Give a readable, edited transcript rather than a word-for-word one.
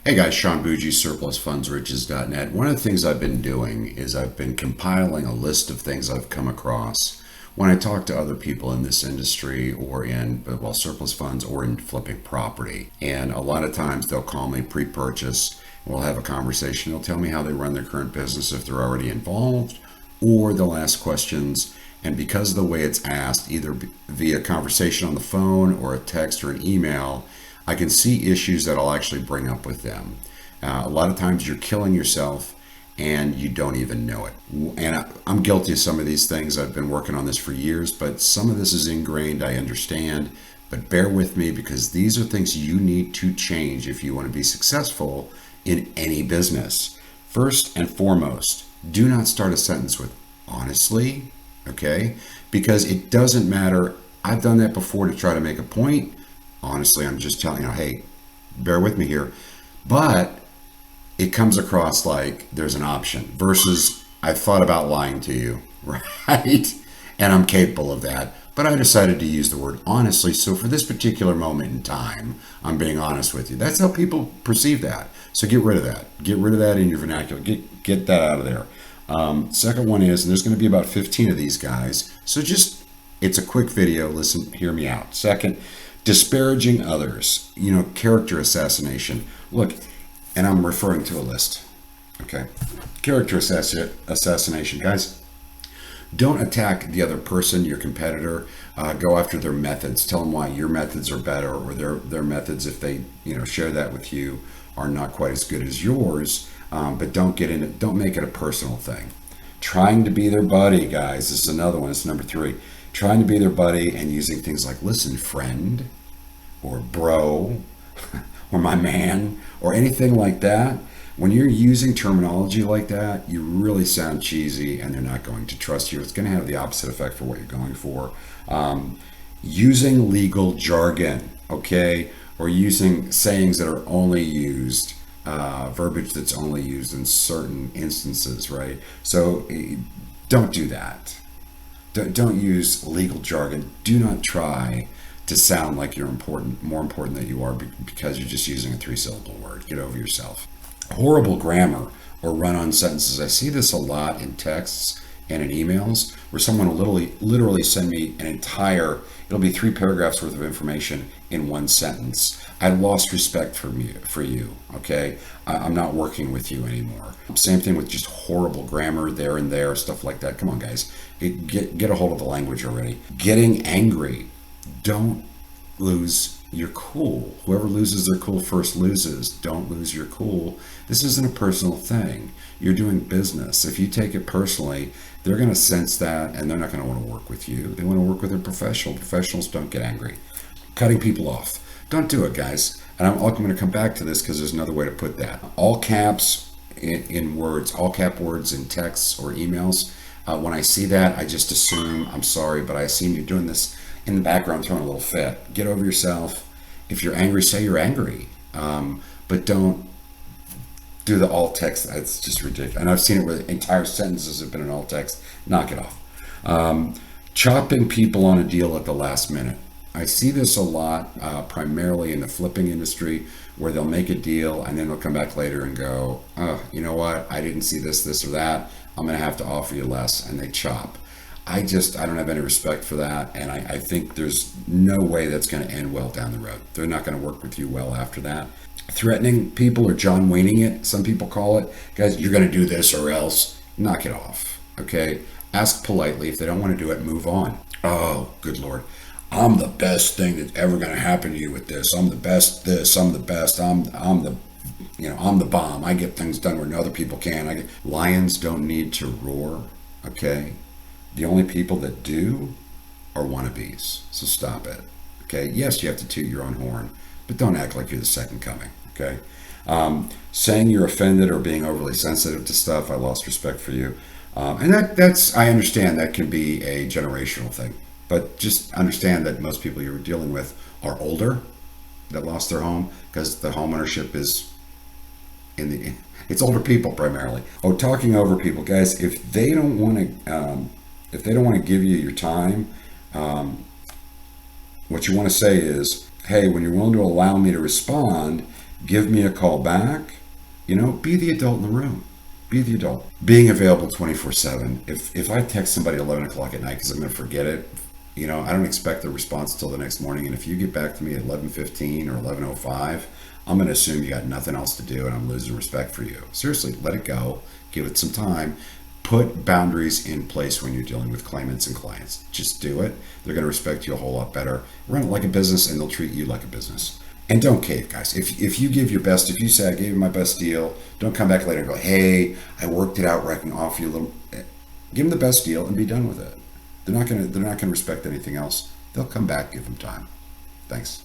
Hey guys, Sean Bougie, surplusfundsriches.net. One of the things I've been doing is I've been compiling a list of things I've come across when I talk to other people in this industry or in, well, surplus funds or in flipping property. And a lot of times they'll call me pre-purchase. We'll have a conversation. They'll tell me how they run their current business if they're already involved, or they'll ask questions. And because of the way it's asked, either via conversation on the phone or a text or an email, I can see issues that I'll actually bring up with them. A lot of times you're killing yourself and you don't even know it. And I'm guilty of some of these things. I've been working on this for years, but some of this is ingrained. I understand, but bear with me because these are things you need to change if you want to be successful in any business. First and foremost, do not start a sentence with honestly, okay? Because it doesn't matter. I've done that before to try to make a point. Honestly, I'm just telling you, hey, bear with me here. But it comes across like there's an option versus I've thought about lying to you, right? And I'm capable of that. But I decided to use the word honestly. So for this particular moment in time, I'm being honest with you. That's how people perceive that. So get rid of that. Get rid of that in your vernacular. Get that out of there. Second one is, and there's going to be about 15 of these guys. So just, it's a quick video. Listen, hear me out. Second, disparaging others, character assassination. Look, and I'm referring to a list, okay? Character assassination, guys. Don't attack the other person, your competitor. Go after their methods. Tell them why your methods are better, or their methods, if they share that with you, are not quite as good as yours. But don't get in it. Don't make it a personal thing. Trying to be their buddy, guys. This is another one. It's number 3. Trying to be their buddy and using things like listen, friend, or bro, or my man, or anything like that. When you're using terminology like that, you really sound cheesy and they're not going to trust you. It's going to have the opposite effect for what you're going for. Using legal jargon, okay, or using sayings that are only used, verbiage that's only used in certain instances, right? So don't do that. Don't use legal jargon. Do not try to sound like you're more important than you are because you're just using a 3-syllable word. Get over yourself. Horrible grammar or run-on sentences. I see this a lot in texts and in emails where someone will literally send me it'll be 3 paragraphs worth of information in one sentence. I lost respect for you, okay? I'm not working with you anymore. Same thing with just horrible grammar there and there, stuff like that. Come on, guys. Get a hold of the language already. Getting angry. Don't lose your cool. Whoever loses their cool first loses. Don't lose your cool. This isn't a personal thing. You're doing business. If you take it personally, they're going to sense that and they're not going to want to work with you. They want to work with a professional. Professionals don't get angry. Cutting people off. Don't do it, guys. And I'm going to come back to this because there's another way to put that. All caps in words, all cap words in texts or emails. When I see that, I just assume, I'm sorry, but I assume you're doing this in the background throwing a little fit. Get over yourself. If you're angry, say you're angry. But don't do the alt text. It's just ridiculous. And I've seen it where entire sentences have been in alt text. Knock it off. Chopping people on a deal at the last minute. I see this a lot, primarily in the flipping industry, where they'll make a deal and then they'll come back later and go, oh, you know what? I didn't see this or that. I'm going to have to offer you less. And they chop. I don't have any respect for that. And I think there's no way that's going to end well down the road. They're not going to work with you well after that. Threatening people or John Wayning it, some people call it. Guys, you're going to do this or else. Knock it off. Okay? Ask politely. If they don't want to do it, move on. Oh, good Lord. I'm the best thing that's ever going to happen to you with this. I'm the best this. I'm the best. I'm the bomb. I get things done where other people can. Lions don't need to roar. Okay? The only people that do are wannabes. So stop it. Okay? Yes, you have to toot your own horn, but don't act like you're the second coming. Okay? Saying you're offended or being overly sensitive to stuff, I lost respect for you. And that's, I understand that can be a generational thing, but just understand that most people you're dealing with are older that lost their home because the home ownership is it's older people primarily. Oh, talking over people, guys, if they don't want to give you your time, what you want to say is, hey, when you're willing to allow me to respond, Give me a call back. Be the adult in the room. Be the adult. Being available 24/7. If I text somebody at 11 o'clock at night because I'm going to forget it, I don't expect a response till the next morning. And if you get back to me at 11:15 or 11:05, I'm going to assume you got nothing else to do and I'm losing respect for you. Seriously, let it go. Give it some time. Put boundaries in place when you're dealing with claimants and clients. Just do it. They're going to respect you a whole lot better. Run it like a business and they'll treat you like a business. And don't cave, guys. If you give your best, if you say, I gave you my best deal, don't come back later and go, hey, I worked it out where I can offer you a little. Give them the best deal and be done with it. They're not gonna respect anything else. They'll come back, give them time. Thanks.